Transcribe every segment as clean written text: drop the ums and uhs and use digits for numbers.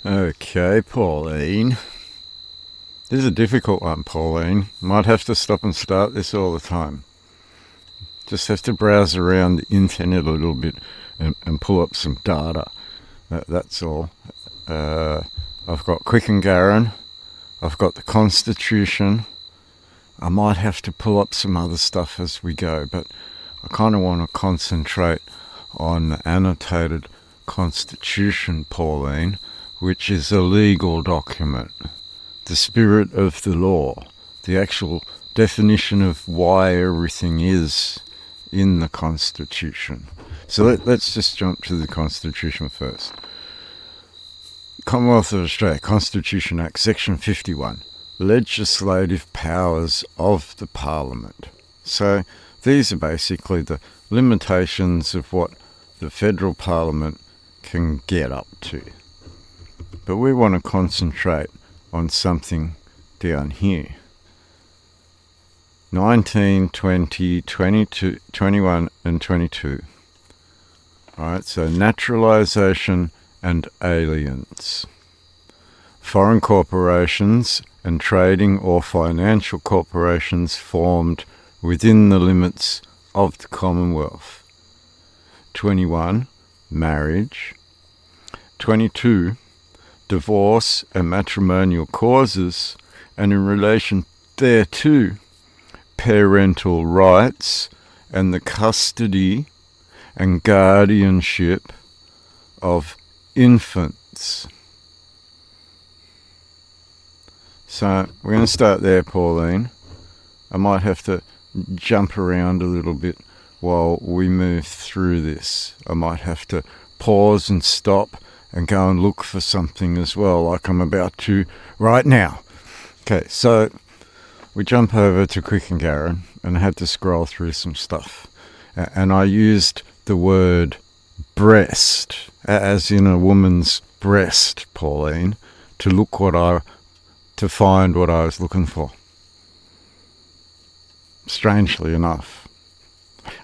Okay, Pauline. This is a difficult one, Pauline. Might have to stop and start this all the time. Just have to browse around the internet a little bit and pull up some data. That's all. I've got Quick and Garin. I've got the Constitution. I might have to pull up some other stuff as we go, but I kind of want to concentrate on the annotated Constitution, Pauline, which is a legal document. The spirit of the law, the actual definition of why everything is in the Constitution. So let's just jump to the Constitution first. Commonwealth of Australia, Constitution Act, Section 51, legislative powers of the Parliament. So these are basically the limitations of what the federal Parliament can get up to. But we want to concentrate on something down here. 19, 20, 22, 21 and 22. Alright, so naturalisation and aliens. Foreign corporations and trading or financial corporations formed within the limits of the Commonwealth. 21. Marriage. 22. Divorce and matrimonial causes, and in relation thereto, parental rights and the custody and guardianship of infants. So we're going to start there, Pauline. I might have to jump around a little bit while we move through this. I might have to pause and stop and go and look for something as well, like I'm about to right now. Okay, so we jump over to Quick and Garin, and I had to scroll through some stuff. And I used the word breast, as in a woman's breast, Pauline, to find what I was looking for. Strangely enough,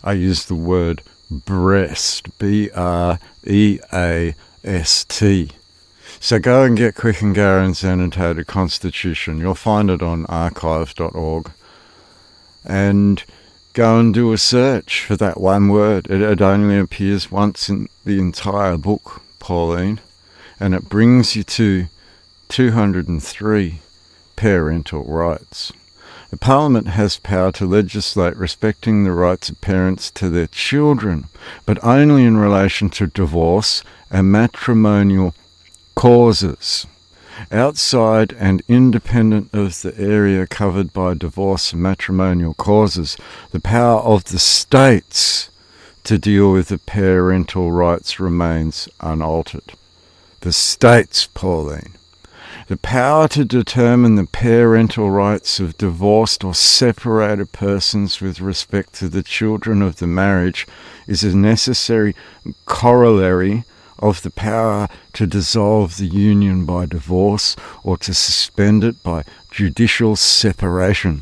I used the word breast, B-R-E-A-S-T. So go and get Quick and Garin's annotated Constitution. You'll find it on archive.org. And go and do a search for that one word. It only appears once in the entire book, Pauline. And it brings you to 203, parental rights. The Parliament has power to legislate respecting the rights of parents to their children, but only in relation to divorce and matrimonial causes. Outside and independent of the area covered by divorce and matrimonial causes, the power of the states to deal with the parental rights remains unaltered. The states, Pauline. The power to determine the parental rights of divorced or separated persons with respect to the children of the marriage is a necessary corollary of the power to dissolve the union by divorce or to suspend it by judicial separation.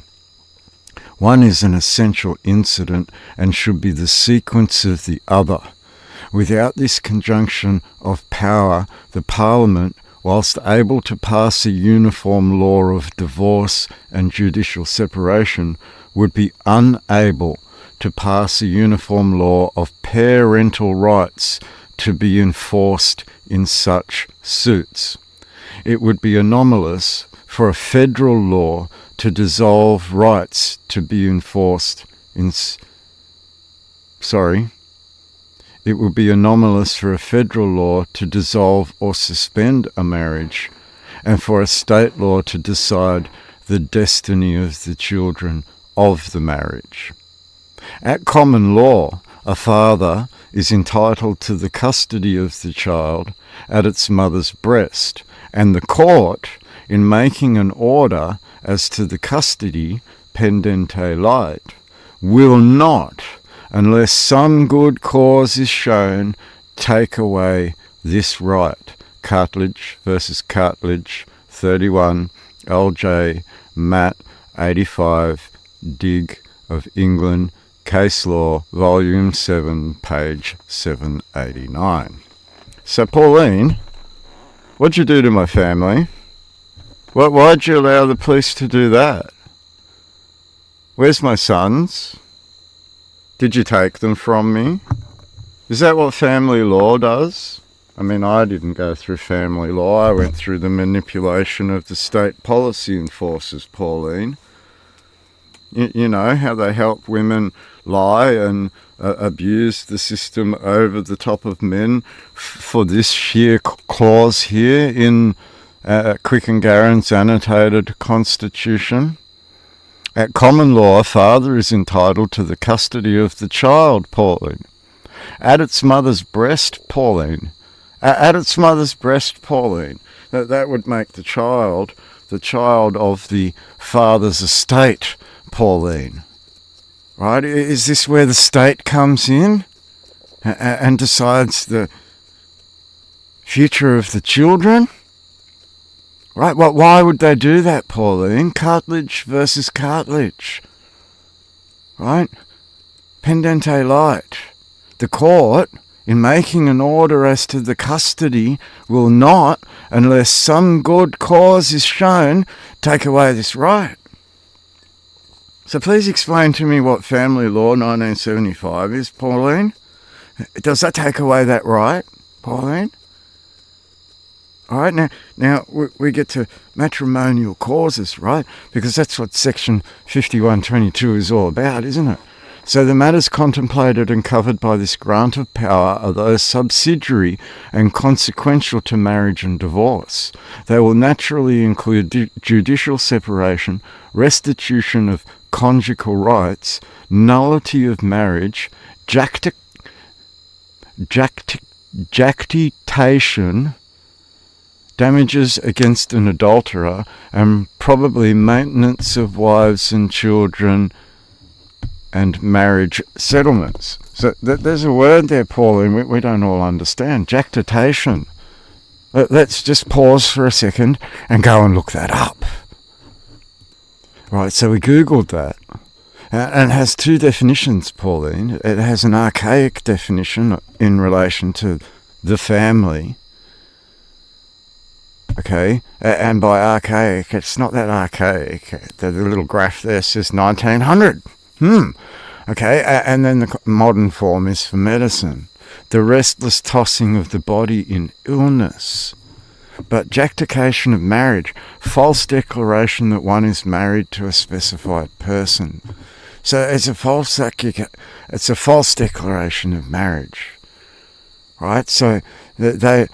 One is an essential incident and should be the sequence of the other. Without this conjunction of power, the Parliament, whilst able to pass a uniform law of divorce and judicial separation, would be unable to pass a uniform law of parental rights to be enforced in such suits. It would be anomalous for a federal law to dissolve rights to be enforced It would be anomalous for a federal law to dissolve or suspend a marriage, and for a state law to decide the destiny of the children of the marriage. At common law, a father is entitled to the custody of the child at its mother's breast, and the court, in making an order as to the custody pendente lite, will not, unless some good cause is shown, take away this right. Cartledge versus Cartledge, 31, LJ, Matt, 85, Dig of England, Case Law, Volume 7, page 789. So, Pauline, What'd you do to my family? Why'd you allow the police to do that? Where's my sons? Did you take them from me? Is that what family law does? I mean, I didn't go through family law. I went through the manipulation of the state policy enforcers, Pauline. You know, how they help women lie and abuse the system over the top of men for this sheer clause here in Quick and Garron's annotated constitution. At common law, a father is entitled to the custody of the child, Pauline. At its mother's breast, Pauline. At its mother's breast, Pauline. That would make the child of the father's estate, Pauline. Right? Is this where the state comes in and decides the future of the children? Right? Well, why would they do that, Pauline? Cartilage versus cartilage. Right? Pendente light. The court, in making an order as to the custody, will not, unless some good cause is shown, take away this right. So please explain to me what Family Law 1975 is, Pauline. Does that take away that right, Pauline? All right, now we get to matrimonial causes, right? Because that's what Section 5122 is all about, isn't it? So the matters contemplated and covered by this grant of power are those subsidiary and consequential to marriage and divorce. They will naturally include judicial separation, restitution of conjugal rights, nullity of marriage, jactitation, damages against an adulterer, and probably maintenance of wives and children and marriage settlements. So there's a word there, Pauline, we don't all understand. Jactitation. Let's just pause for a second and go and look that up. Right, so we Googled that. And it has two definitions, Pauline. It has an archaic definition in relation to the family. Okay, and by archaic, it's not that archaic. The little graph there says 1900. Okay, and then the modern form is for medicine. The restless tossing of the body in illness. But jactication of marriage, false declaration that one is married to a specified person. So it's a false declaration of marriage. Right? So they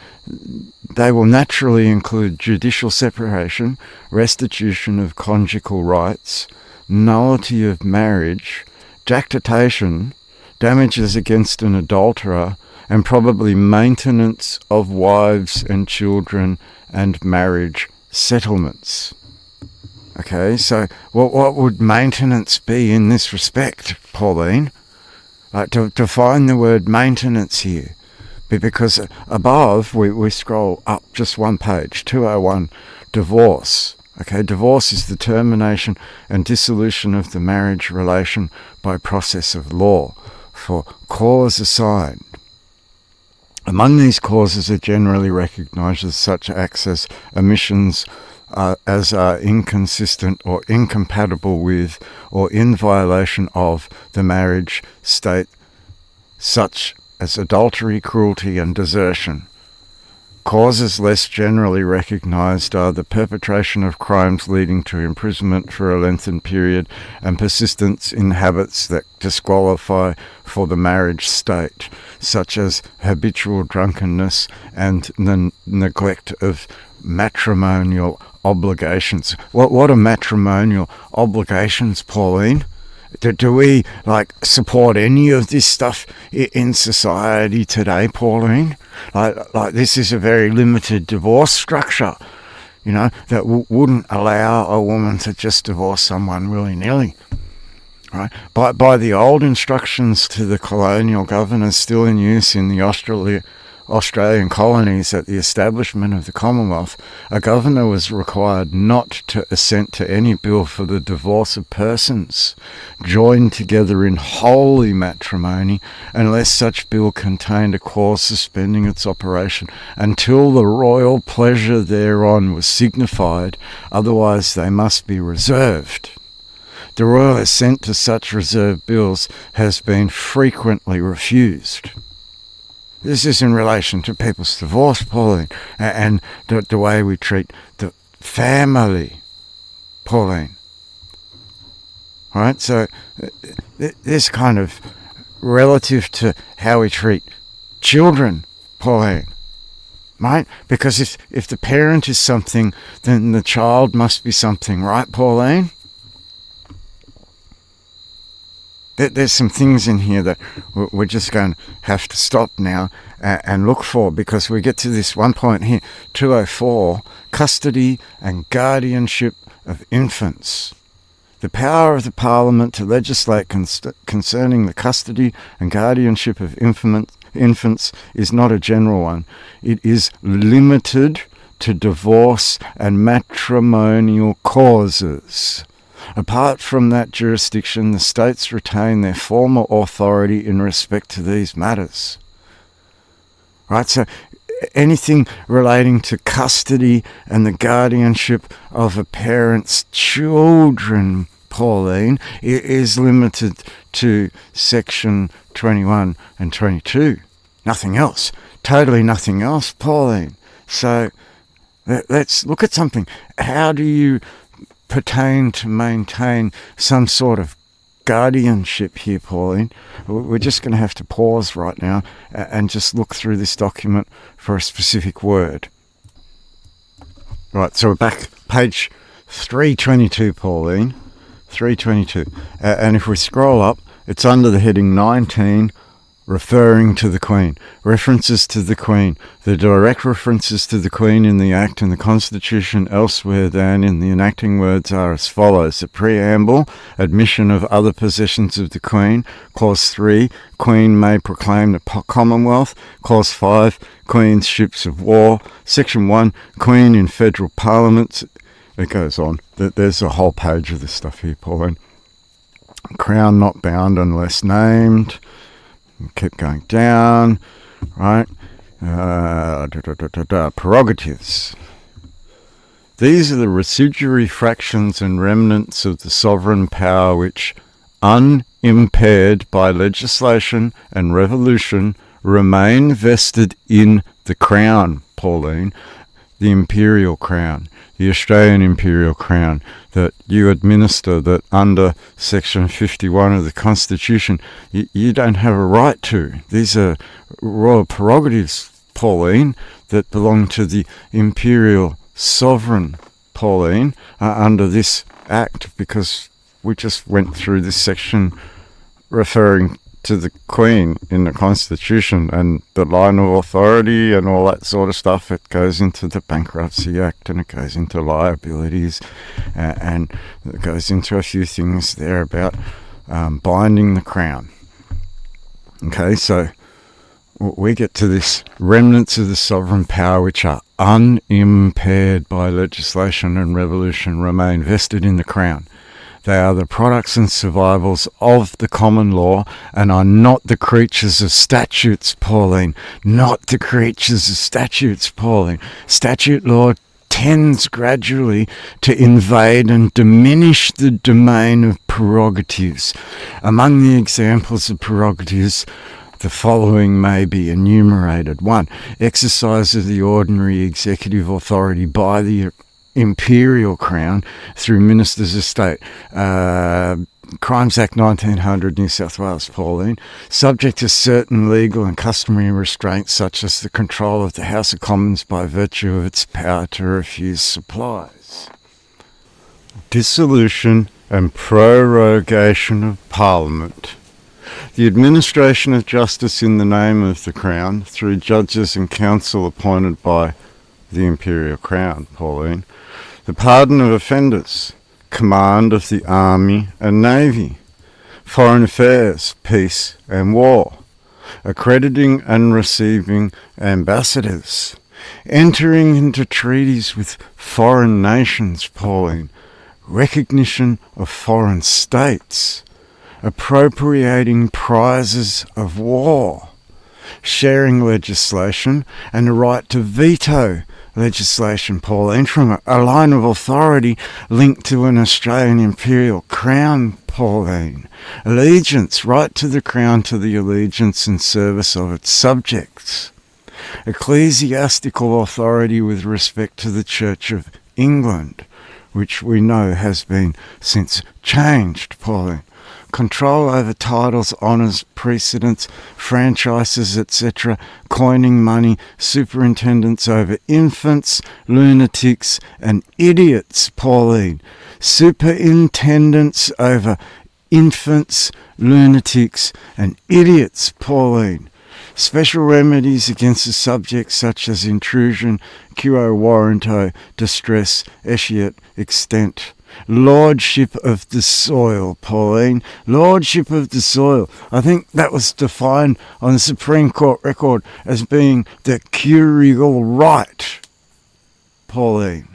will naturally include judicial separation, restitution of conjugal rights, nullity of marriage, jactitation, damages against an adulterer, and probably maintenance of wives and children and marriage settlements. Okay, so what would maintenance be in this respect, Pauline? To define the word maintenance here. Because above, we scroll up just one page, 201, divorce. Okay, divorce is the termination and dissolution of the marriage relation by process of law for cause assigned. Among these causes are generally recognised as such acts as omissions as are inconsistent or incompatible with or in violation of the marriage state, such as adultery, cruelty and desertion. Causes less generally recognised are the perpetration of crimes leading to imprisonment for a lengthened period and persistence in habits that disqualify for the marriage state, such as habitual drunkenness and the neglect of matrimonial obligations. What are matrimonial obligations, Pauline? Do we support any of this stuff in society today, Pauline? Like this is a very limited divorce structure, that wouldn't allow a woman to just divorce someone willy-nilly. Right? By the old instructions to the colonial governors still in use in the Australian colonies at the establishment of the Commonwealth, a governor was required not to assent to any bill for the divorce of persons joined together in holy matrimony unless such bill contained a clause suspending its operation until the royal pleasure thereon was signified, otherwise they must be reserved. The royal assent to such reserved bills has been frequently refused. This is in relation to people's divorce, Pauline, and the way we treat the family, Pauline. Right? So this kind of relative to how we treat children, Pauline. Right? Because if the parent is something, then the child must be something, right, Pauline? There's some things in here that we're just going to have to stop now and look for, because we get to this one point here, 204, custody and guardianship of infants. The power of the Parliament to legislate concerning the custody and guardianship of infants is not a general one. It is limited to divorce and matrimonial causes. Apart from that jurisdiction, the states retain their former authority in respect to these matters. Right, so anything relating to custody and the guardianship of a parent's children, Pauline, is limited to section 21 and 22. Nothing else. Totally nothing else, Pauline. So let's look at something. How do you pertain to maintain some sort of guardianship here, Pauline? We're just going to have to pause right now and just look through this document for a specific word. Right, so we're back, page 322, Pauline. 322. And if we scroll up, it's under the heading 19, referring to the Queen. References to the Queen. The direct references to the Queen in the Act and the Constitution elsewhere than in the enacting words are as follows. The preamble, admission of other possessions of the Queen. Clause 3, Queen may proclaim the Commonwealth. Clause 5, Queen's ships of war. Section 1, Queen in federal parliaments. It goes on. There's a whole page of this stuff here, Pauline. Crown not bound unless named. Keep going down, right? Prerogatives. These are the residuary fractions and remnants of the sovereign power which, unimpaired by legislation and revolution, remain vested in the Crown, Pauline, the imperial crown, the Australian imperial crown, that you administer, that under section 51 of the Constitution you don't have a right to. These are royal prerogatives, Pauline, that belong to the imperial sovereign, Pauline, under this act, because we just went through this section referring to the Queen in the Constitution and the line of authority and all that sort of stuff. It goes into the Bankruptcy Act and it goes into liabilities and it goes into a few things there about binding the Crown. Okay, so we get to this remnants of the sovereign power which are unimpaired by legislation and revolution remain vested in the Crown. They are the products and survivals of the common law and are not the creatures of statutes, Pauline. Not the creatures of statutes, Pauline. Statute law tends gradually to invade and diminish the domain of prerogatives. Among the examples of prerogatives, the following may be enumerated. 1. Exercise of the ordinary executive authority by the Imperial Crown through Ministers of State. Crimes Act 1900, New South Wales, Pauline. Subject to certain legal and customary restraints such as the control of the House of Commons by virtue of its power to refuse supplies. Dissolution and prorogation of Parliament. The administration of justice in the name of the Crown through judges and council appointed by the Imperial Crown, Pauline. The pardon of offenders, command of the Army and Navy, foreign affairs, peace and war, accrediting and receiving ambassadors, entering into treaties with foreign nations, Pauline, recognition of foreign states, appropriating prizes of war, sharing legislation and the right to veto legislation, Pauline, from a line of authority linked to an Australian imperial crown, Pauline. Allegiance, right to the crown, to the allegiance and service of its subjects. Ecclesiastical authority with respect to the Church of England, which we know has been since changed, Pauline. Control over titles, honours, precedence, franchises, etc., coining money, superintendence over infants, lunatics and idiots, Pauline. Superintendence over infants, lunatics and idiots, Pauline. Special remedies against the subjects such as intrusion, quo warranto, distress, etiate, extent. Lordship of the soil, Pauline. Lordship of the soil. I think that was defined on the Supreme Court record as being the curial right, Pauline.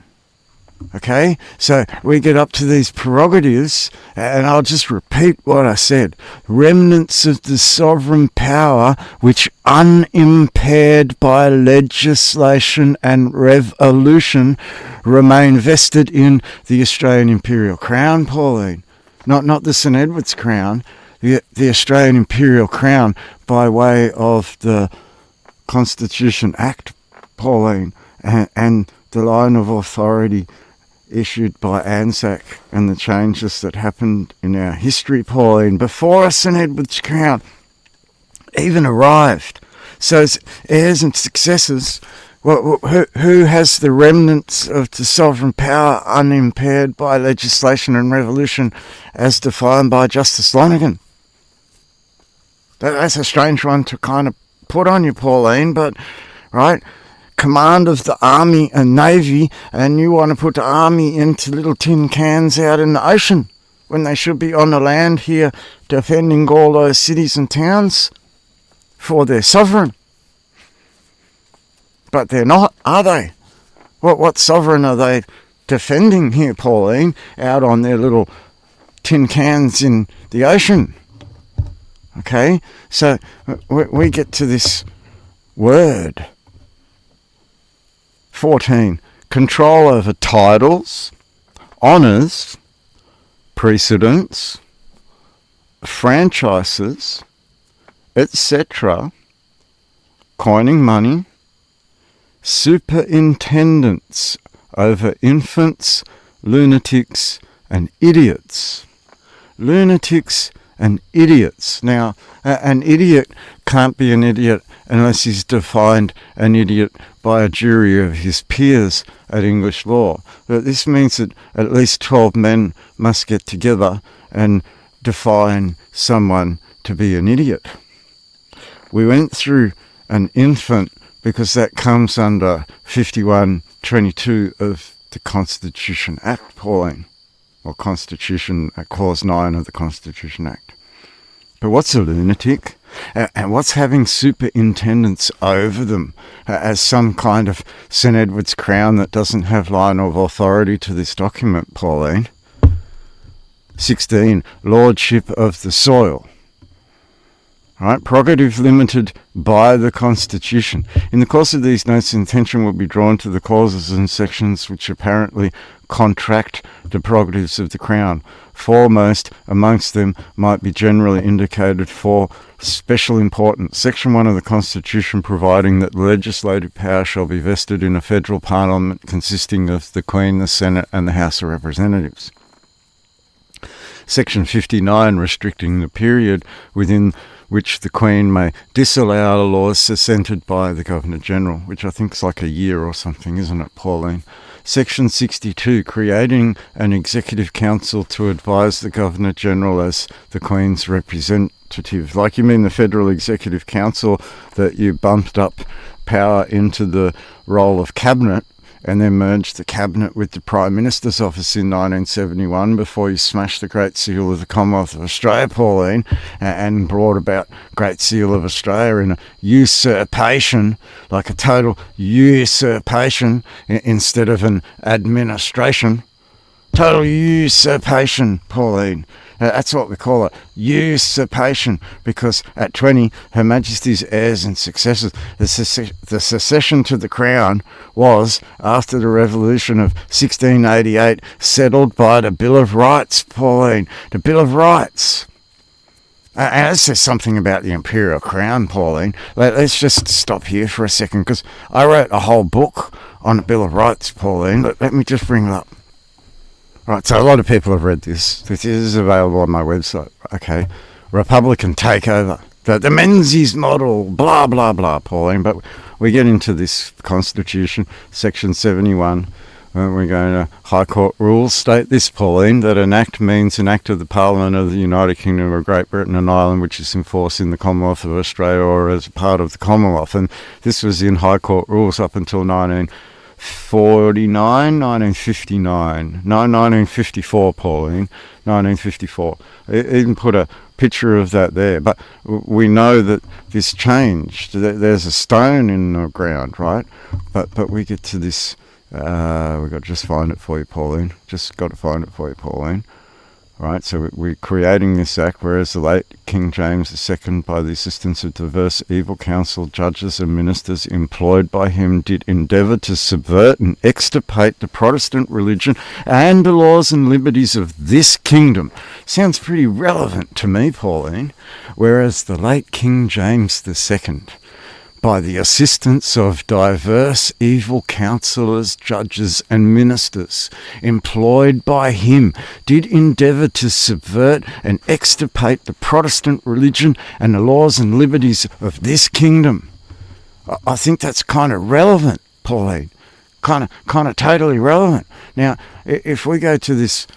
Okay, so we get up to these prerogatives, and I'll just repeat what I said. Remnants of the sovereign power which, unimpaired by legislation and revolution, remain vested in the Australian Imperial Crown, Pauline. Not the St Edward's Crown, the Australian Imperial Crown by way of the Constitution Act, Pauline, and the line of authority issued by Anzac and the changes that happened in our history, Pauline, before St Edward's Crown even arrived. So it's heirs and successors. Well, who has the remnants of the sovereign power unimpaired by legislation and revolution as defined by Justice Lonergan? That's a strange one to kind of put on you, Pauline, but, right, command of the army and navy, and you want to put the army into little tin cans out in the ocean when they should be on the land here defending all those cities and towns for their sovereign. But they're not, are they? What sovereign are they defending here, Pauline, out on their little tin cans in the ocean? Okay, so we get to this word. 14. Control over titles, honours, precedence, franchises, etc., coining money, superintendence over infants, lunatics and idiots. Lunatics and idiots. Now, an idiot can't be an idiot unless he's defined an idiot by a jury of his peers at English law. But this means that at least 12 men must get together and define someone to be an idiot. We went through an infant because that comes under 51(22) of the Constitution Act, Pauline, or Constitution, Clause 9 of the Constitution Act. But what's a lunatic? And what's having superintendents over them as some kind of St Edward's Crown that doesn't have line of authority to this document, Pauline? 16. Lordship of the soil. Right, prerogative limited by the Constitution. In the course of these notes, attention will be drawn to the clauses and sections which apparently contract the prerogatives of the Crown. Foremost amongst them might be generally indicated for special importance. Section 1 of the Constitution providing that legislative power shall be vested in a federal parliament consisting of the Queen, the Senate and the House of Representatives. Section 59 restricting the period within which the Queen may disallow laws assented by the Governor-General, which I think is like a year or something, isn't it, Pauline? Section 62, creating an Executive Council to advise the Governor-General as the Queen's representative. Like you mean the Federal Executive Council that you bumped up power into the role of Cabinet and then merged the cabinet with the Prime Minister's office in 1971 before you smashed the Great Seal of the Commonwealth of Australia, Pauline, and brought about Great Seal of Australia in a usurpation, like a total usurpation instead of an administration. Total usurpation, Pauline. That's what we call it, usurpation, because at 20, Her Majesty's heirs and successors, the succession to the crown was, after the Revolution of 1688, settled by the Bill of Rights, Pauline. The Bill of Rights. And that says something about the Imperial Crown, Pauline. Let's just stop here for a second, because I wrote a whole book on the Bill of Rights, Pauline. Let me just bring it up. Right, so a lot of people have read this. This is available on my website. Okay, Republican takeover, the Menzies model, blah, blah, blah, Pauline. But we get into this Constitution, Section 71. We're going to High Court rules state this, Pauline, that an act means an act of the Parliament of the United Kingdom of Great Britain and Ireland which is in force in the Commonwealth of Australia or as a part of the Commonwealth. And this was in High Court rules up until 1954, Pauline, 1954. Even put a picture of that there. But we know that this changed. There's a stone in the ground, right? But we get to this. We've got to just find it for you, Pauline. Just got to find it for you, Pauline. Right, so we're creating this act, whereas the late King James II, by the assistance of diverse evil counsel, judges and ministers employed by him, did endeavour to subvert and extirpate the Protestant religion and the laws and liberties of this kingdom. Sounds pretty relevant to me, Pauline. Whereas the late King James II, by the assistance of diverse evil counsellors, judges and ministers employed by him, did endeavour to subvert and extirpate the Protestant religion and the laws and liberties of this kingdom. I think that's kind of relevant, Pauline. Kind of totally relevant. Now, if we go to this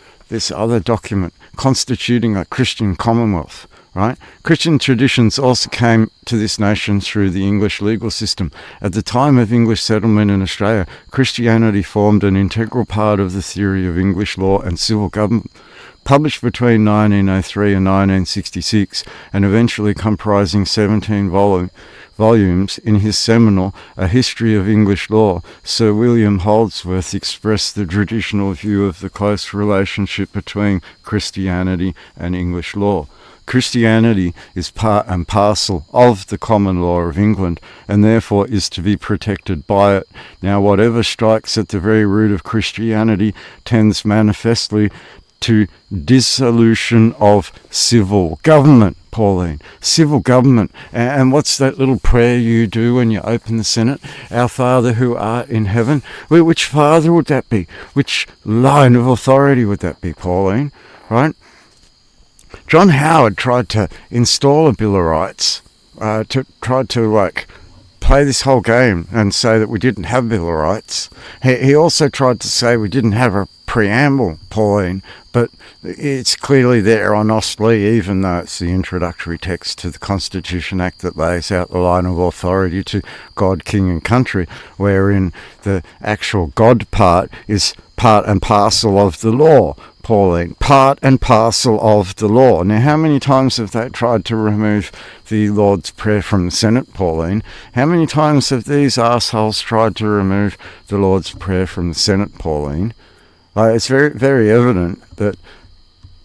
other document, constituting a Christian Commonwealth, right? Christian traditions also came to this nation through the English legal system. At the time of English settlement in Australia, Christianity formed an integral part of the theory of English law and civil government. Published between 1903 and 1966, and eventually comprising 17 volumes, in his seminal A History of English Law, Sir William Holdsworth expressed the traditional view of the close relationship between Christianity and English law. Christianity is part and parcel of the common law of England, and therefore is to be protected by it. Now, whatever strikes at the very root of Christianity tends manifestly to dissolution of civil government, Pauline. Civil government. And what's that little prayer you do when you open the Senate? Our Father who art in heaven. Which father would that be? Which line of authority would that be, Pauline? Right? John Howard tried to install a Bill of Rights, tried to play this whole game and say that we didn't have a Bill of Rights. He also tried to say we didn't have a preamble, Pauline, but it's clearly there on Ostley, even though it's the introductory text to the Constitution Act that lays out the line of authority to God, King and Country, wherein the actual God part is part and parcel of the law, Pauline. Part and parcel of the law. Now, how many times have they tried to remove the Lord's Prayer from the Senate, Pauline? How many times have these arseholes tried to remove the Lord's Prayer from the Senate, Pauline? It's very, very evident that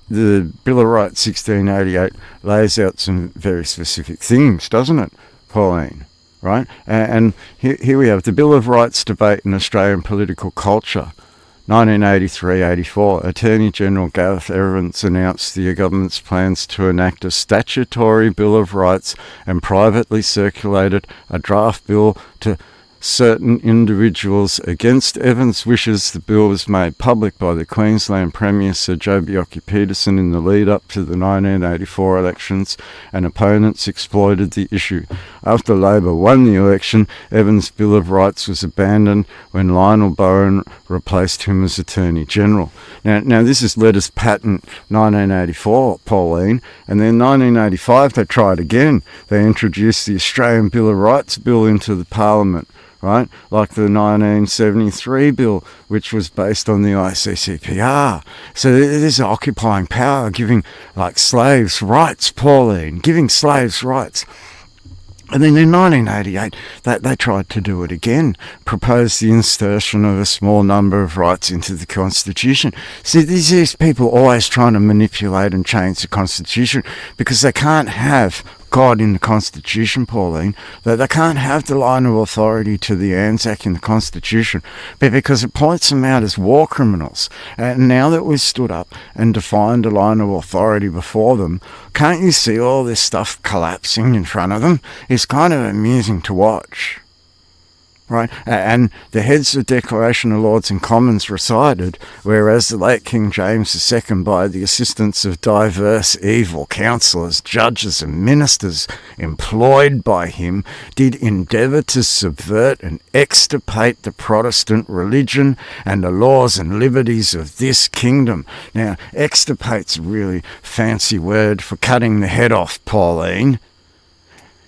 the Bill of Rights 1688 lays out some very specific things, doesn't it, Pauline? Right? And here we have the Bill of Rights debate in Australian political culture. 1983-84, Attorney General Gareth Evans announced the government's plans to enact a statutory Bill of Rights and privately circulated a draft bill to certain individuals. Against Evans' wishes, the bill was made public by the Queensland Premier Sir Joh Bjelke-Petersen in the lead-up to the 1984 elections, and opponents exploited the issue. After Labor won the election, Evans' Bill of Rights was abandoned when Lionel Bowen replaced him as Attorney General. Now this is letters patent 1984, Pauline, and then 1985 they tried again. They introduced the Australian Bill of Rights bill into the Parliament. right? Like the 1973 bill, which was based on the ICCPR. So this is occupying power, giving like slaves rights, Pauline, giving slaves rights. And then in 1988, they tried to do it again, proposed the insertion of a small number of rights into the Constitution. See, these people always trying to manipulate and change the Constitution because they can't have God in the Constitution, Pauline. They can't have the line of authority to the Anzac in the Constitution, but because it points them out as war criminals. And now that we've stood up and defined a line of authority before them, can't you see all this stuff collapsing in front of them? It's kind of amusing to watch. Right, and the heads of Declaration of Lords and Commons recited, whereas the late King James II, by the assistance of diverse evil counsellors, judges and ministers employed by him, did endeavour to subvert and extirpate the Protestant religion and the laws and liberties of this kingdom. Now, extirpate's a really fancy word for cutting the head off, Pauline.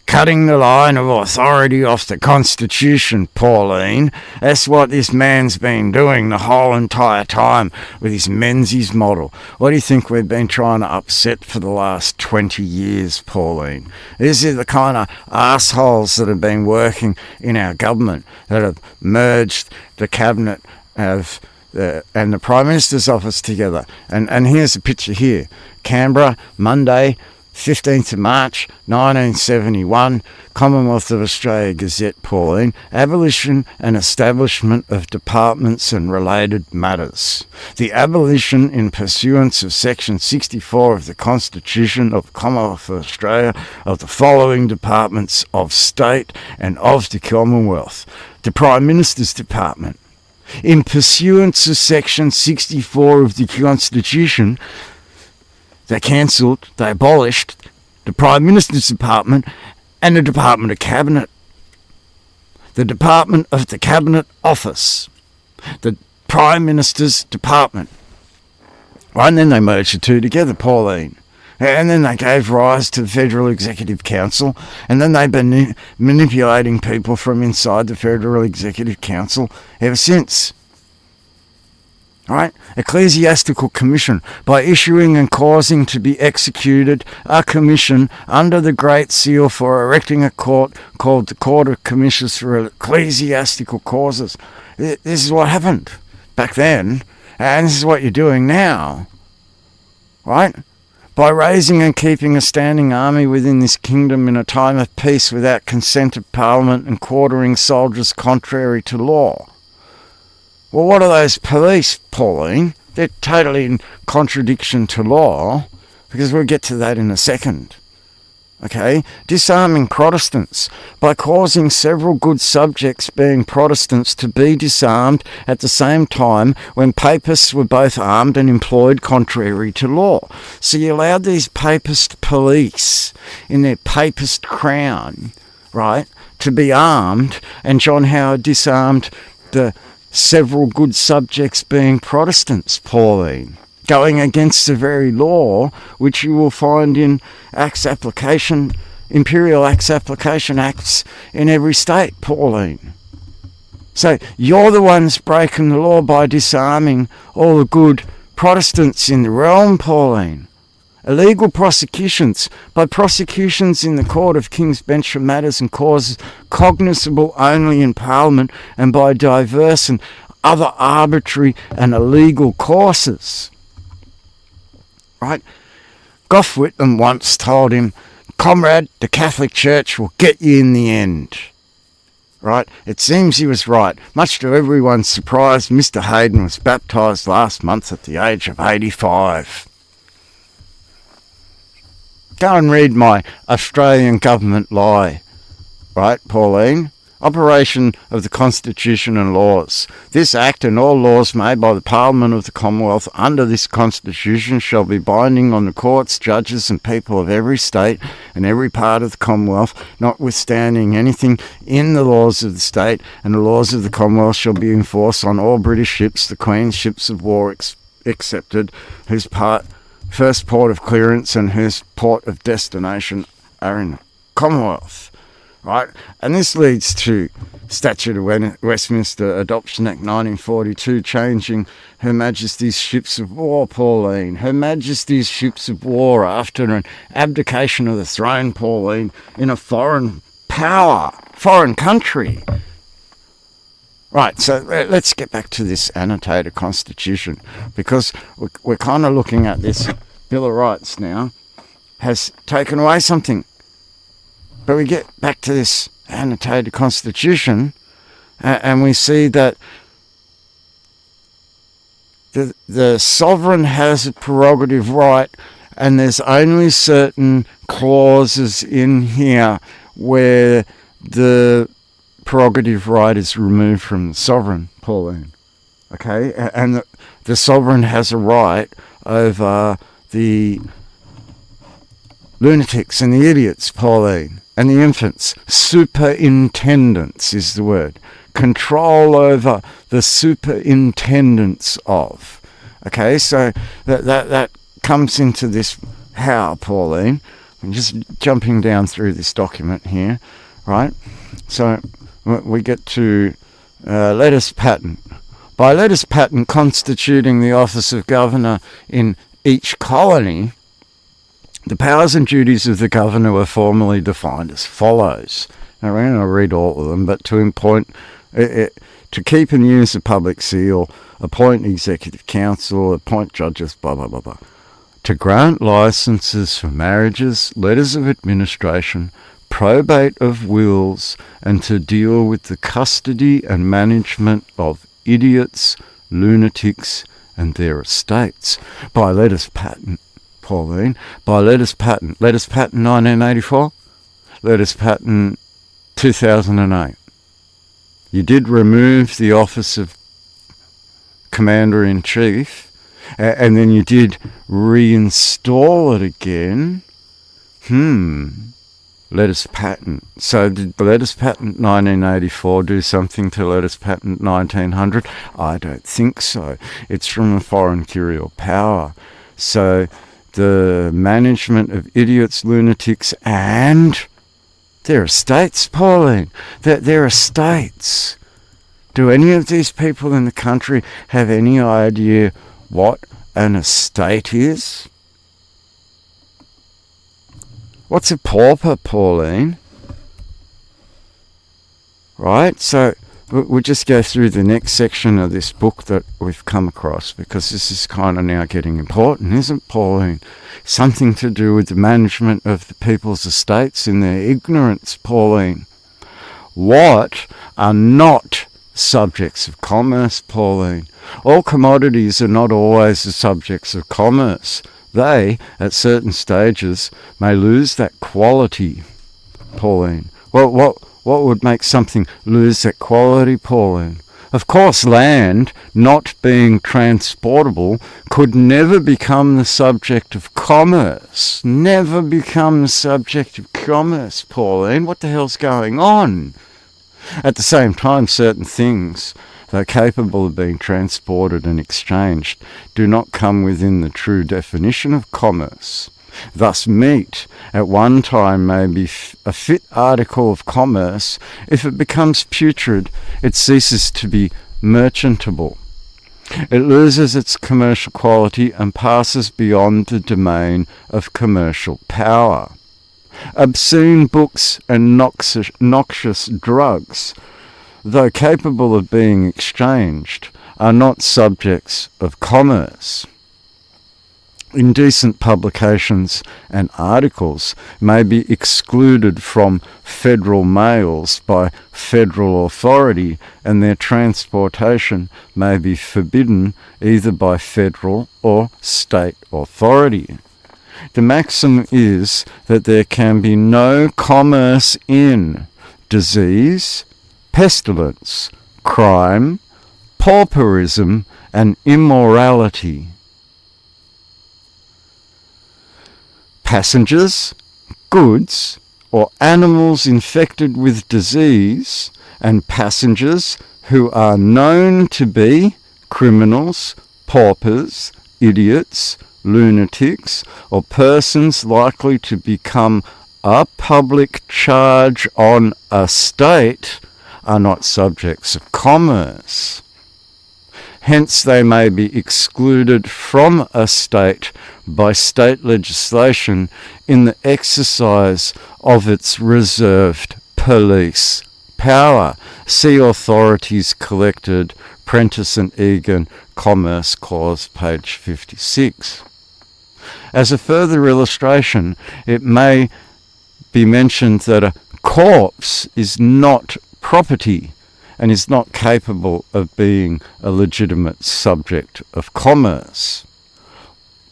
Cutting the line of authority off the Constitution, Pauline. That's what this man's been doing the whole entire time with his Menzies model. What do you think we've been trying to upset for the last 20 years, Pauline? These are the kind of assholes that have been working in our government, that have merged the cabinet and the Prime Minister's office together. And here's a picture here. Canberra, Monday, 15th of March, 1971, Commonwealth of Australia Gazette, Pauline, abolition and establishment of departments and related matters. The abolition in pursuance of Section 64 of the Constitution of the Commonwealth of Australia of the following departments of state and of the Commonwealth. The Prime Minister's Department. In pursuance of Section 64 of the Constitution, they cancelled, they abolished the Prime Minister's Department and the Department of Cabinet. The Department of the Cabinet Office. The Prime Minister's Department. Right, and then they merged the two together, Pauline. And then they gave rise to the Federal Executive Council, and then they've been manipulating people from inside the Federal Executive Council ever since. Right? Ecclesiastical Commission, by issuing and causing to be executed a commission under the Great Seal for erecting a court called the Court of Commissioners for Ecclesiastical Causes. This is what happened back then, and this is what you're doing now. Right? By raising and keeping a standing army within this kingdom in a time of peace without consent of Parliament and quartering soldiers contrary to law. Well, what are those police, Pauline? They're totally in contradiction to law, because we'll get to that in a second. Okay? Disarming Protestants by causing several good subjects, being Protestants, to be disarmed at the same time when Papists were both armed and employed contrary to law. So you allowed these Papist police in their Papist crown, right, to be armed, and John Howard disarmed the several good subjects being Protestants, Pauline, going against the very law which you will find in Imperial Acts Application Acts in every state, Pauline. So you're the ones breaking the law by disarming all the good Protestants in the realm, Pauline. Illegal prosecutions, by prosecutions in the Court of King's Bench for matters and causes cognizable only in Parliament, and by diverse and other arbitrary and illegal courses. Right? Gough Whitlam once told him, "Comrade, the Catholic Church will get you in the end." Right? It seems he was right. Much to everyone's surprise, Mr. Hayden was baptised last month at the age of 85. Go and read my Australian government lie. Right, Pauline? Operation of the Constitution and laws. This Act and all laws made by the Parliament of the Commonwealth under this Constitution shall be binding on the courts, judges and people of every state and every part of the Commonwealth, notwithstanding anything in the laws of the state, and the laws of the Commonwealth shall be in force on all British ships, the Queen's ships of war excepted, whose first port of clearance and whose port of destination are in the Commonwealth. right? And this leads to Statute of Westminster Adoption Act 1942, changing Her Majesty's ships of war, Pauline. Her Majesty's ships of war after an abdication of the throne, Pauline, in a foreign country. Right, so let's get back to this annotated constitution, because we're kind of looking at this Bill of Rights now, has taken away something. But we get back to this annotated constitution, and we see that the sovereign has a prerogative right, and there's only certain clauses in here where the prerogative right is removed from the sovereign, Pauline. Okay? And the sovereign has a right over the lunatics and the idiots, Pauline, and the infants. Superintendence is the word. Control over the superintendence of. Okay, so that comes into this how, Pauline. I'm just jumping down through this document here, right? So we get to letters patent. By letters patent constituting the office of governor in each colony, the powers and duties of the governor were formally defined as follows. Now, we're going to read all of them, but to keep and use the public seal, appoint executive council, appoint judges, blah, blah, blah, blah. To grant licenses for marriages, letters of administration, probate of wills, and to deal with the custody and management of idiots, lunatics, and their estates. By letters patent, Pauline, by letters patent 1984, letters patent 2008. You did remove the office of Commander-in-Chief, and then you did reinstall it again. Letters patent. So did letters patent 1984 do something to letters patent 1900? I don't think so. It's from a foreign curial power. So the management of idiots, lunatics, and their estates, Pauline. Their estates. Do any of these people in the country have any idea what an estate is? What's a pauper, Pauline? Right, so we'll just go through the next section of this book that we've come across, because this is kind of now getting important, isn't it, Pauline? Something to do with the management of the people's estates in their ignorance, Pauline. What are not subjects of commerce, Pauline? All commodities are not always the subjects of commerce. They, at certain stages, may lose that quality, Pauline. Well, what would make something lose that quality, Pauline? Of course, land, not being transportable, could never become the subject of commerce. Never become the subject of commerce, Pauline. What the hell's going on? At the same time, certain things, though capable of being transported and exchanged, do not come within the true definition of commerce. Thus meat at one time may be a fit article of commerce. If it becomes putrid, it ceases to be merchantable. It loses its commercial quality and passes beyond the domain of commercial power. Obscene books and noxious drugs, though capable of being exchanged, are not subjects of commerce. Indecent publications and articles may be excluded from federal mails by federal authority, and their transportation may be forbidden either by federal or state authority. The maxim is that there can be no commerce in disease, pestilence, crime, pauperism, and immorality. Passengers, goods, or animals infected with disease, and passengers who are known to be criminals, paupers, idiots, lunatics, or persons likely to become a public charge on a state are not subjects of commerce. Hence they may be excluded from a state by state legislation in the exercise of its reserved police power. See Authorities Collected, Prentice and Egan, Commerce Clause, page 56. As a further illustration, it may be mentioned that a corpse is not property and is not capable of being a legitimate subject of commerce.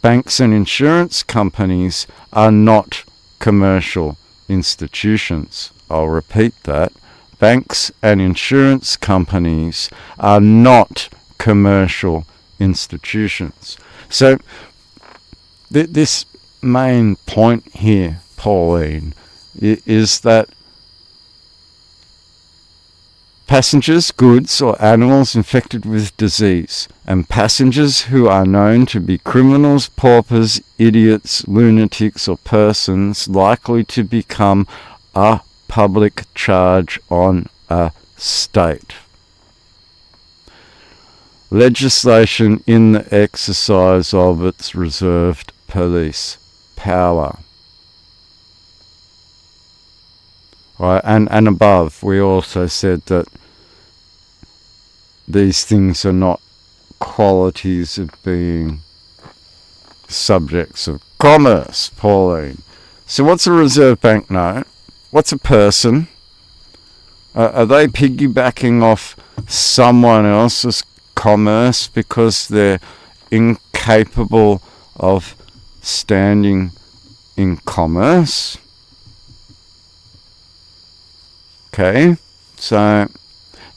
Banks and insurance companies are not commercial institutions. I'll repeat that. Banks and insurance companies are not commercial institutions. So this main point here, Pauline, is that passengers, goods, or animals infected with disease, and passengers who are known to be criminals, paupers, idiots, lunatics, or persons likely to become a public charge on a state. Legislation in the exercise of its reserved police power. Right, and above, we also said that these things are not qualities of being subjects of commerce, Pauline. So what's a reserve bank note? What's a person? Are they piggybacking off someone else's commerce because they're incapable of standing in commerce? Okay, so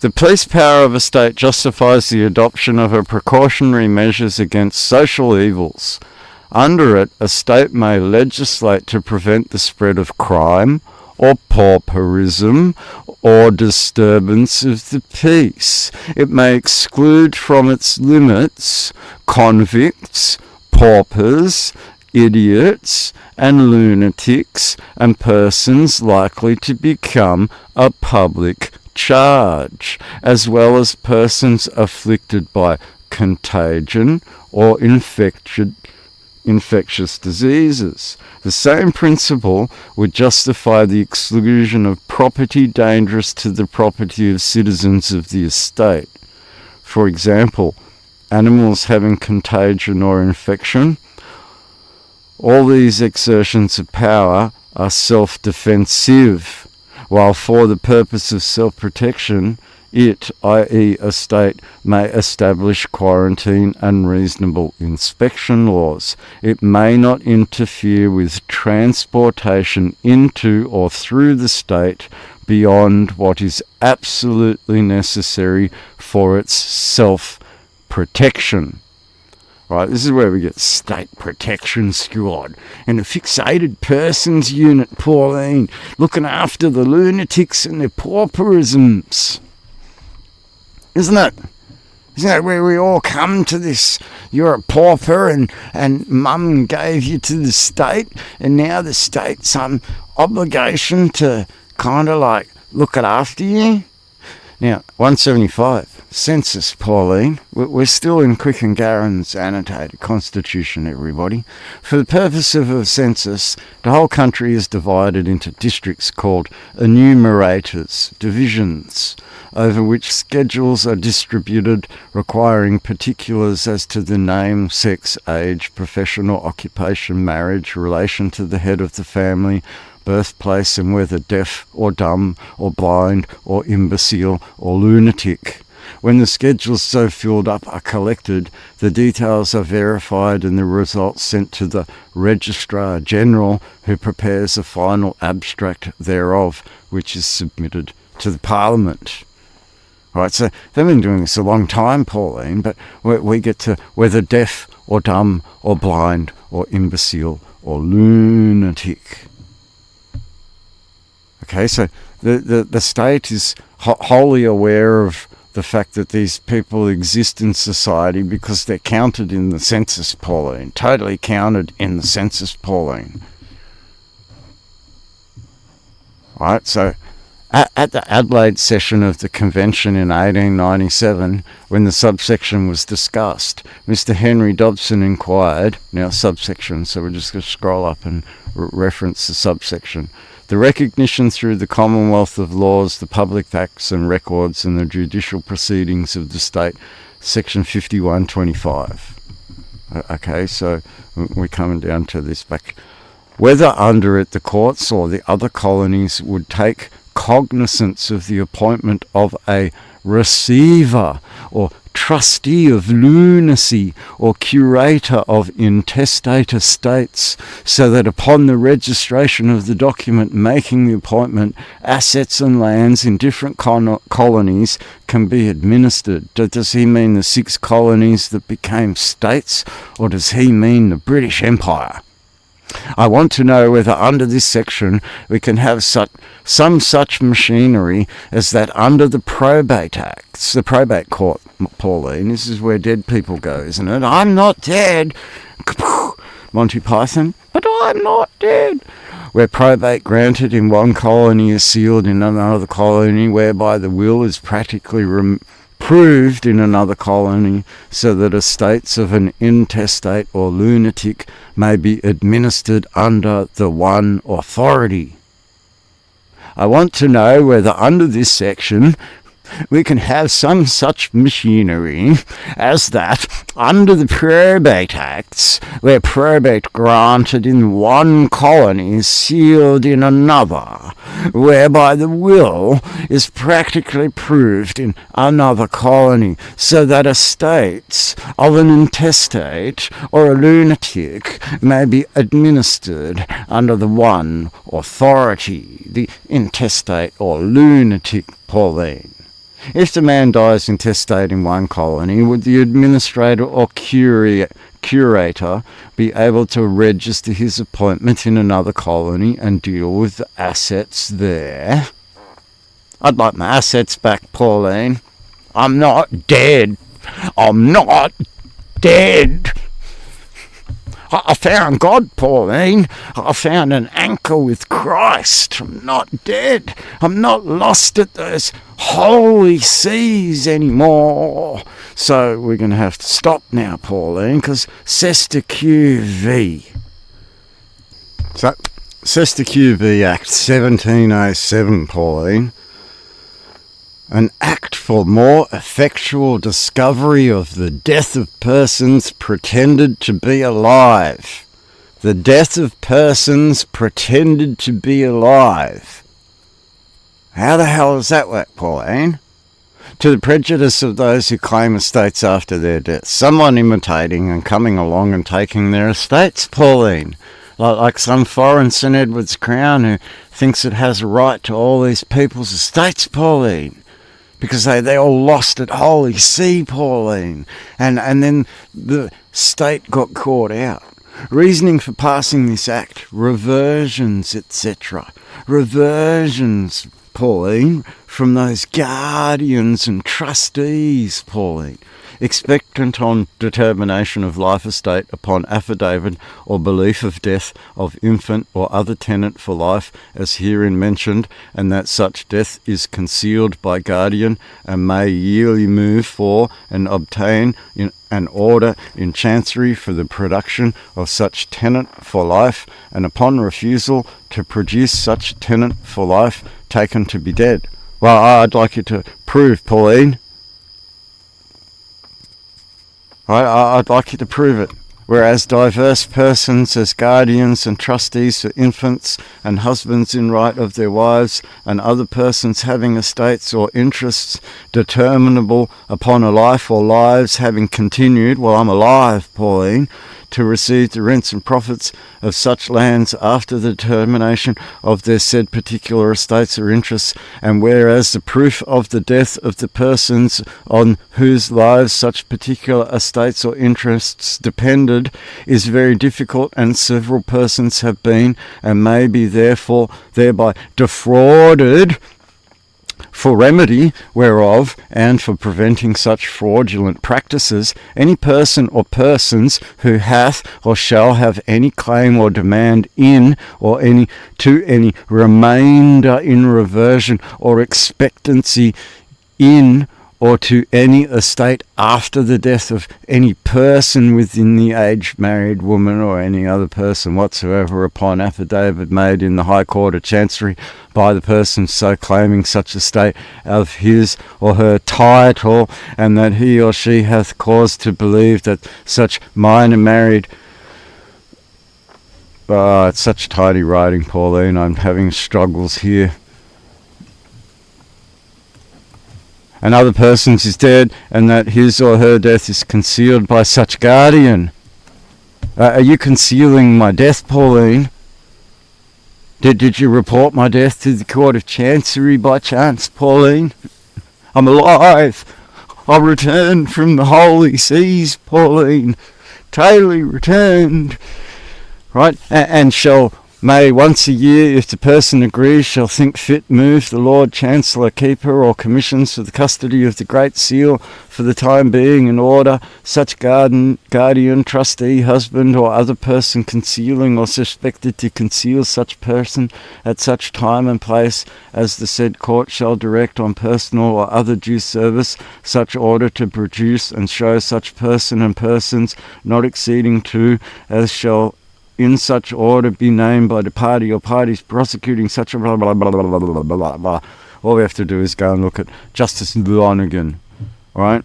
the police power of a state justifies the adoption of a precautionary measures against social evils. Under it, a state may legislate to prevent the spread of crime or pauperism or disturbance of the peace. It may exclude from its limits convicts, paupers, idiots and lunatics and persons likely to become a public charge, as well as persons afflicted by contagion or infectious diseases. The same principle would justify the exclusion of property dangerous to the property of citizens of the estate. For example, animals having contagion or infection. All these exertions of power are self-defensive, while for the purpose of self-protection, it, i.e. a state, may establish quarantine and reasonable inspection laws. It may not interfere with transportation into or through the state beyond what is absolutely necessary for its self-protection. Right, this is where we get State Protection Squad and a fixated persons unit, Pauline, looking after the lunatics and their pauperisms. Isn't it? Isn't that where we all come to this? You're a pauper and mum gave you to the state, and now the state's some obligation to kind of like look after you? Now, 175. Census, Pauline. We're still in Quick and Garron's annotated constitution, everybody. For the purpose of a census, the whole country is divided into districts called enumerators, divisions, over which schedules are distributed requiring particulars as to the name, sex, age, profession or occupation, marriage, relation to the head of the family, birthplace, and whether deaf or dumb or blind or imbecile or lunatic. When the schedules so filled up are collected, the details are verified and the results sent to the Registrar General, who prepares a final abstract thereof, which is submitted to the Parliament. Right, so they've been doing this a long time, Pauline, but we get to whether deaf or dumb or blind or imbecile or lunatic. Okay, so the state is wholly aware of the fact that these people exist in society because they're counted in the census, Pauline. Totally counted in the census, Pauline. Right, so at the Adelaide session of the convention in 1897, when the subsection was discussed, Mr. Henry Dobson inquired, now subsection, so we're just going to scroll up and reference the subsection. The recognition through the Commonwealth of laws, the public acts and records, and the judicial proceedings of the state, section 5125. Okay, so we're coming down to this back. Whether under it the courts or the other colonies would take cognizance of the appointment of a receiver or trustee of lunacy or curator of intestate estates, so that upon the registration of the document making the appointment, assets and lands in different colonies can be administered. Does he mean the 6 colonies that became states, or does he mean the British Empire? I want to know whether under this section we can have some such machinery as that under the probate acts, the probate court, Pauline. This is where dead people go, isn't it? I'm not dead. Monty Python, but I'm not dead. Where probate granted in one colony is sealed in another colony, whereby the will is practically proved in another colony, so that estates of an intestate or lunatic may be administered under the one authority. I want to know whether under this section we can have some such machinery as that under the probate acts, where probate granted in one colony is sealed in another, whereby the will is practically proved in another colony, so that estates of an intestate or a lunatic may be administered under the one authority, the intestate or lunatic, Pauline. If the man dies intestate in one colony, would the administrator or curator be able to register his appointment in another colony and deal with the assets there? I'd like my assets back, Pauline. I'm not dead. I'm not dead. I found God, Pauline. I found an anchor with Christ. I'm not dead. I'm not lost at those holy seas anymore. So we're going to have to stop now, Pauline, because Sesta QV. So, Sesta QV Act 1707, Pauline. An act for more effectual discovery of the death of persons pretended to be alive. The death of persons pretended to be alive. How the hell does that work, Pauline? To the prejudice of those who claim estates after their death. Someone imitating and coming along and taking their estates, Pauline. Like some foreign St. Edward's crown who thinks it has a right to all these people's estates, Pauline. Because they all lost at Holy See, Pauline. And then the state got caught out. Reasoning for passing this act, reversions, etc. Reversions, Pauline, from those guardians and trustees, Pauline. Expectant on determination of life estate upon affidavit or belief of death of infant or other tenant for life as herein mentioned, and that such death is concealed by guardian and may yearly move for and obtain in an order in chancery for the production of such tenant for life, and upon refusal to produce such tenant for life taken to be dead. Well, I'd like you to prove, Pauline. I'd like you to prove it. Whereas diverse persons as guardians and trustees for infants and husbands in right of their wives and other persons having estates or interests determinable upon a life or lives having continued, well, I'm alive, Pauline, to receive the rents and profits of such lands after the termination of their said particular estates or interests, and whereas the proof of the death of the persons on whose lives such particular estates or interests depended is very difficult, and several persons have been and may be therefore thereby defrauded For remedy whereof, and for preventing such fraudulent practices, any person or persons who hath or shall have any claim or demand in or to any remainder in reversion or expectancy in or to any estate after the death of any person within the age married woman or any other person whatsoever upon affidavit made in the High Court or Chancery by the person so claiming such estate of his or her title, and that he or she hath cause to believe that such minor married... it's such tidy writing, Pauline. I'm having struggles here. And other persons is dead, and that his or her death is concealed by such guardian. Are you concealing my death, Pauline? Did you report my death to the Court of Chancery by chance, Pauline? I'm alive. I returned from the holy seas, Pauline. Totally returned. Right? And may once a year, if the person agrees, shall think fit, move the Lord Chancellor, Keeper, or Commissions for the custody of the Great Seal for the time being in order, such guardian, trustee, husband, or other person concealing or suspected to conceal such person at such time and place as the said court shall direct on personal or other due service, such order to produce and show such person and persons not exceeding two as shall in such order be named by the party or parties prosecuting such a blah blah blah blah blah blah blah blah. All we have to do is go and look at Justice Lonergan, right?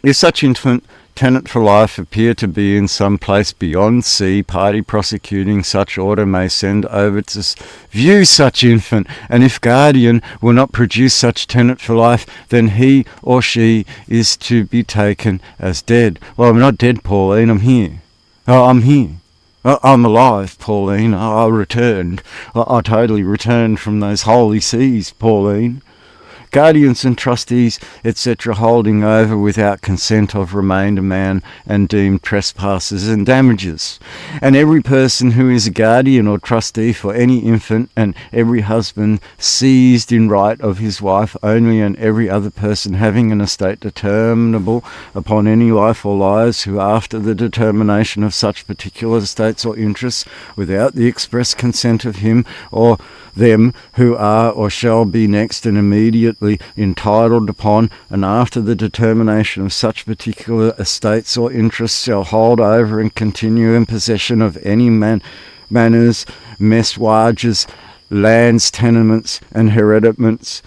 If such infant tenant for life appear to be in some place beyond sea, party prosecuting such order may send over to view such infant, and if guardian will not produce such tenant for life, then he or she is to be taken as dead. Well, I'm not dead, Pauline. I'm here. I'm here. I'm alive, Pauline. I returned. I totally returned from those holy seas, Pauline. Guardians and trustees, etc., holding over without consent of remainder man and deemed trespassers and damages. And every person who is a guardian or trustee for any infant, and every husband seized in right of his wife only, and every other person having an estate determinable upon any life or lives, who after the determination of such particular estates or interests, without the express consent of him or them who are or shall be next and immediately entitled upon, and after the determination of such particular estates or interests, shall hold over and continue in possession of any manors, messuages, lands, tenements, and hereditaments,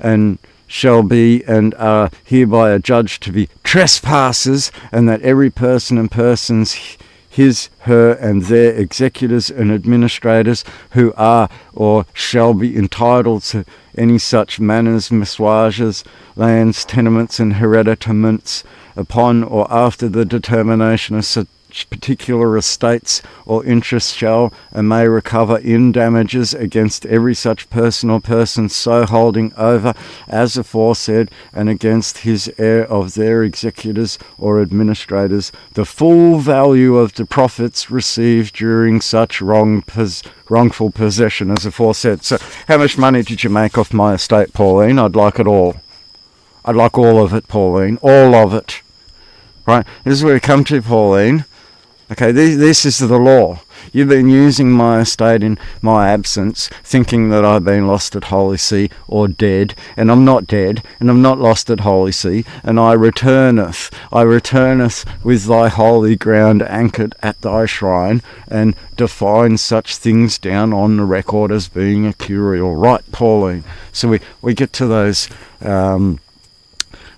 and shall be and are hereby adjudged to be trespassers, and that every person and persons his, her, and their executors and administrators who are or shall be entitled to any such manors, messuages, lands, tenements, and hereditaments upon or after the determination of such particular estates or interests shall and may recover in damages against every such person or persons so holding over as aforesaid, and against his heir of their executors or administrators, the full value of the profits received during such wrongful possession as aforesaid. So how much money did you make off my estate, Pauline? I'd like it all. I'd like all of it, Pauline. All of it. Right? This is where we come to, Pauline. Okay, this is the law. You've been using my estate in my absence, thinking that I've been lost at Holy See or dead, and I'm not dead, and I'm not lost at Holy See, and I returneth with thy holy ground anchored at thy shrine, and define such things down on the record as being a curial right, Pauline. So we get to those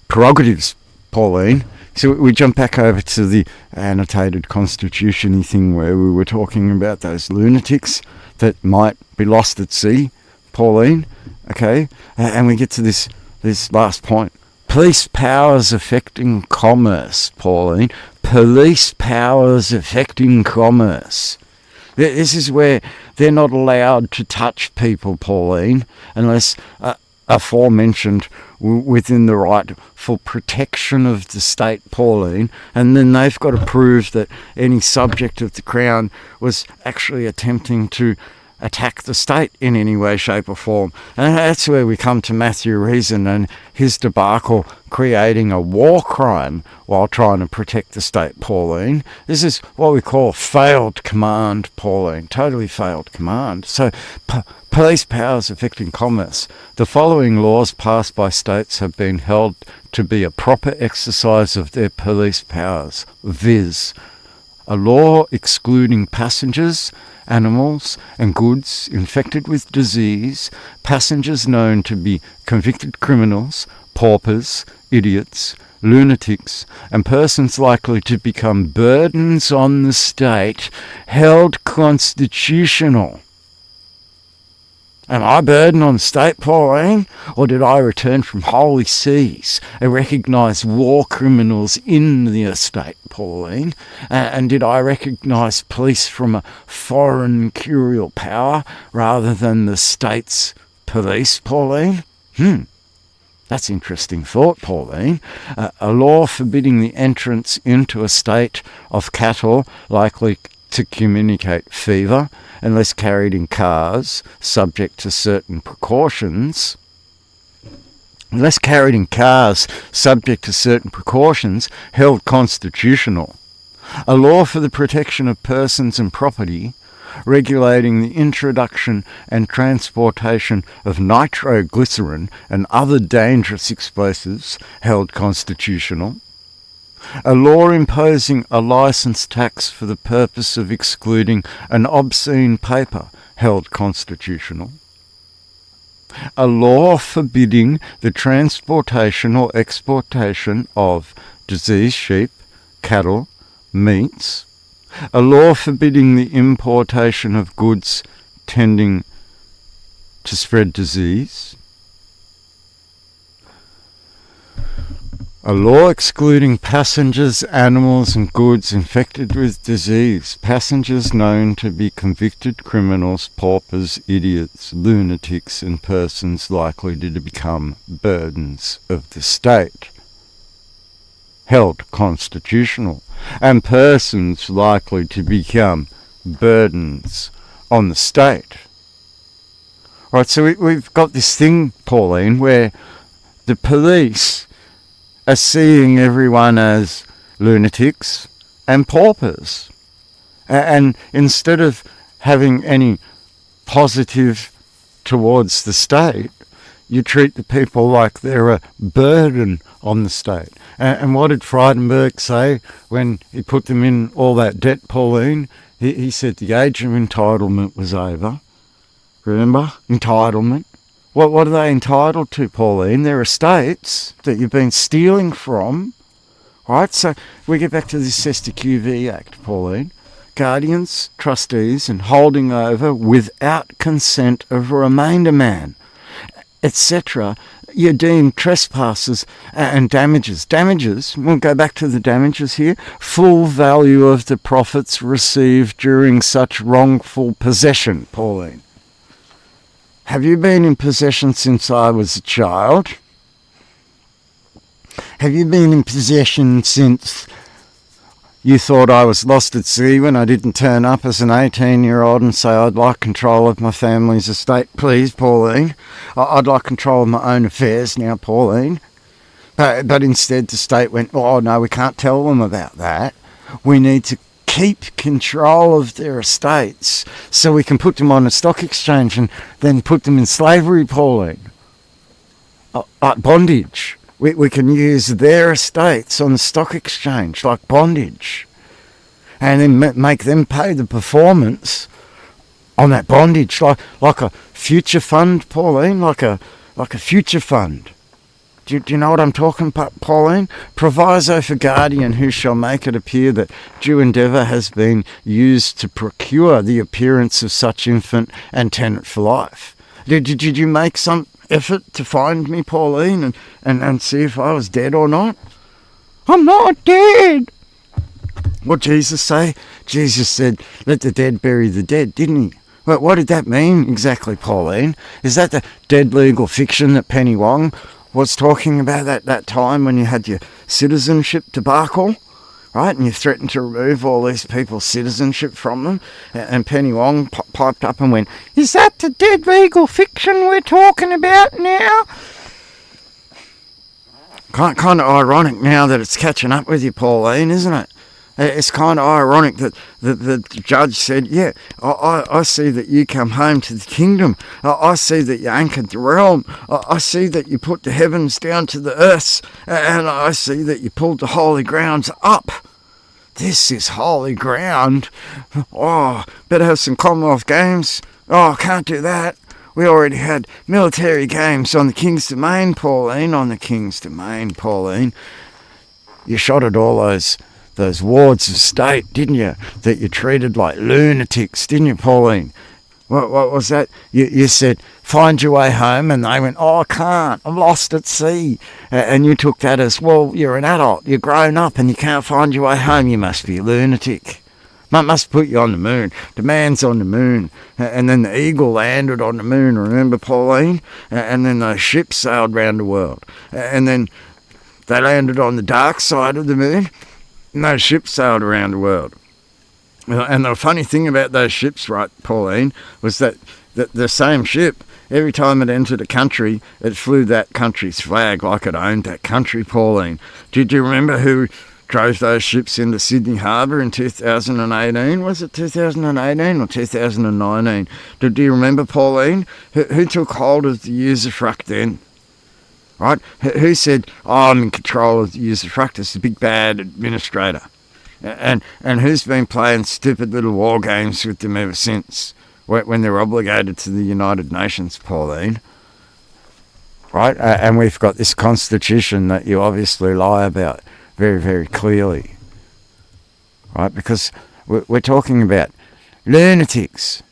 prerogatives, Pauline. So we jump back over to the annotated constitution-y thing where we were talking about those lunatics that might be lost at sea, Pauline, okay? And we get to this last point. Police powers affecting commerce, Pauline. Police powers affecting commerce. This is where they're not allowed to touch people, Pauline, unless aforementioned within the rightful protection of the state, Pauline, and then they've got to prove that any subject of the crown was actually attempting to attack the state in any way, shape or form. And that's where we come to Matthew Reason and his debacle creating a war crime while trying to protect the state, Pauline. This is what we call failed command, Pauline. Totally failed command. So police powers affecting commerce. The following laws passed by states have been held to be a proper exercise of their police powers, viz. A law excluding passengers, animals and goods infected with disease, passengers known to be convicted criminals, paupers, idiots, lunatics, and persons likely to become burdens on the state, held constitutional. Am I a burden on the state, Pauline? Or did I return from holy seas and recognise war criminals in the estate, Pauline? And did I recognise police from a foreign curial power rather than the state's police, Pauline? That's interesting thought, Pauline. A law forbidding the entrance into a state of cattle likely to communicate fever, unless carried in cars, subject to certain precautions. Held constitutional. A law for the protection of persons and property, regulating the introduction and transportation of nitroglycerin and other dangerous explosives, held constitutional. A law imposing a licence tax for the purpose of excluding an obscene paper, held constitutional. A law forbidding the transportation or exportation of diseased sheep, cattle, meats. A law forbidding the importation of goods tending to spread disease. A law excluding passengers, animals and goods infected with disease, passengers known to be convicted criminals, paupers, idiots, lunatics and persons likely to become burdens of the state. Held constitutional. And persons likely to become burdens on the state. Right, so we've got this thing, Pauline, where the police are seeing everyone as lunatics and paupers. And instead of having any positive towards the state, you treat the people like they're a burden on the state. And what did Frydenberg say when he put them in all that debt, Pauline? He said the age of entitlement was over. Remember? Entitlement. What are they entitled to, Pauline? Their estates that you've been stealing from. Right? So we get back to this STQV Act, Pauline. Guardians, trustees, and holding over without consent of a remainder man, etc. You're deemed trespassers and damages. Damages, we'll go back to the damages here. Full value of the profits received during such wrongful possession, Pauline. Have you been in possession since I was a child? Have you been in possession since you thought I was lost at sea when I didn't turn up as an 18-year-old and say I'd like control of my family's estate, please, Pauline? I'd like control of my own affairs now, Pauline. But instead the state went, oh no, we can't tell them about that. We need to keep control of their estates so we can put them on a stock exchange and then put them in slavery, Pauline. Like bondage. We can use their estates on the stock exchange like bondage and then make them pay the performance on that bondage like a future fund, Pauline, like a future fund. Do you know what I'm talking about, Pauline? Proviso for guardian who shall make it appear that due endeavour has been used to procure the appearance of such infant and tenant for life. Did you make some effort to find me, Pauline, and see if I was dead or not? I'm not dead! What did Jesus say? Jesus said, let the dead bury the dead, didn't he? Well, what did that mean exactly, Pauline? Is that the dead legal fiction that Penny Wong was talking about at that time when you had your citizenship debacle? right? And you threatened to remove all these people's citizenship from them. And Penny Wong piped up and went, "Is that the dead legal fiction we're talking about now?" Kind of ironic now that it's catching up with you, Pauline, isn't it? It's kind of ironic that the judge said, "Yeah, I see that you come home to the kingdom. I see that you anchored the realm. I see that you put the heavens down to the earths. And I see that you pulled the holy grounds up. This is holy ground. Oh, better have some Commonwealth Games. Oh, can't do that. We already had military games on the King's Domain, Pauline, on the King's Domain, Pauline. You shot at all those wards of state, didn't you, that you treated like lunatics, didn't you, Pauline? What was that? You said, find your way home, and they went, oh, I can't, I'm lost at sea. And you took that as, well, you're an adult, you're grown up, and you can't find your way home, you must be a lunatic. Must put you on the moon. The man's on the moon. And then the Eagle landed on the moon, remember, Pauline? And then those ships sailed round the world. And then they landed on the dark side of the moon, and those ships sailed around the world. And the funny thing about those ships, right, Pauline, was that the same ship, every time it entered a country, it flew that country's flag like it owned that country, Pauline. Did you remember who drove those ships into Sydney Harbour in 2018? Was it 2018 or 2019? Do you remember, Pauline? Who took hold of the usufruct then? Right? Who said, oh, I'm in control of the usufruct? It's the big bad administrator. And who's been playing stupid little war games with them ever since, when they're obligated to the United Nations, Pauline? Right? And we've got this constitution that you obviously lie about very, very clearly. Right? Because we're talking about lunatics.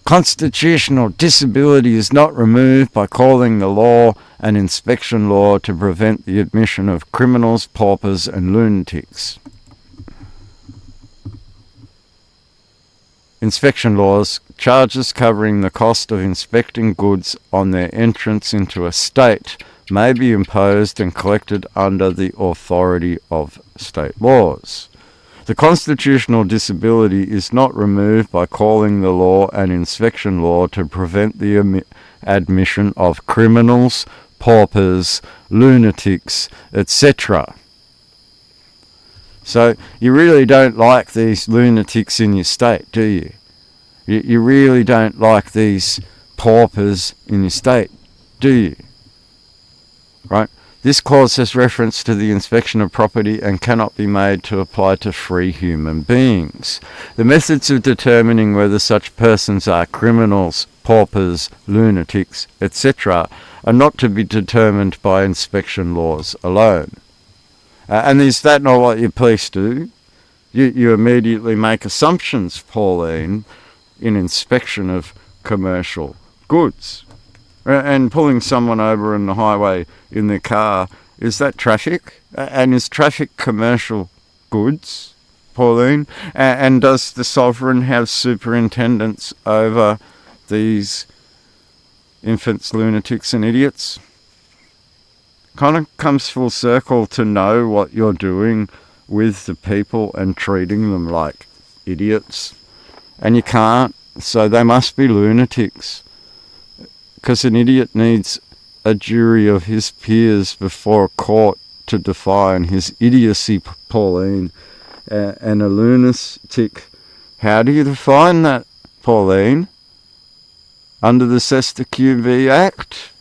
Constitutional disability is not removed by calling the law an inspection law to prevent the admission of criminals, paupers, and lunatics. Inspection laws, charges covering the cost of inspecting goods on their entrance into a state, may be imposed and collected under the authority of state laws. The constitutional disability is not removed by calling the law an inspection law to prevent the admission of criminals, paupers, lunatics, etc. So you really don't like these lunatics in your state, do you? You really don't like these paupers in your state, do you? Right? This clause has reference to the inspection of property and cannot be made to apply to free human beings. The methods of determining whether such persons are criminals, paupers, lunatics, etc. are not to be determined by inspection laws alone. And is that not what your police do? You immediately make assumptions, Pauline, in inspection of commercial goods. And pulling someone over on the highway in their car, is that traffic? And is traffic commercial goods, Pauline? And does the sovereign have superintendence over these infants, lunatics and idiots? Kind of comes full circle to know what you're doing with the people and treating them like idiots. And you can't, so they must be lunatics. Because an idiot needs a jury of his peers before a court to define his idiocy, Pauline. And a lunatic, how do you define that, Pauline? Under the Cester QV Act?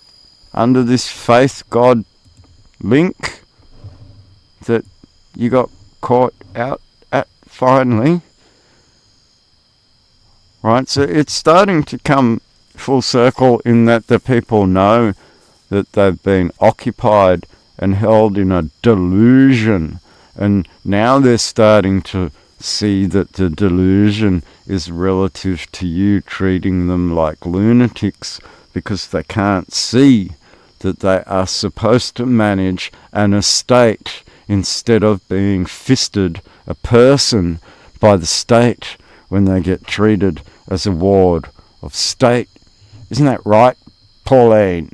Under this faith God link that you got caught out at finally? Right, so it's starting to come full circle in that the people know that they've been occupied and held in a delusion, and now they're starting to see that the delusion is relative to you treating them like lunatics because they can't see that they are supposed to manage an estate instead of being fisted a person by the state when they get treated as a ward of state. Isn't that right, Pauline?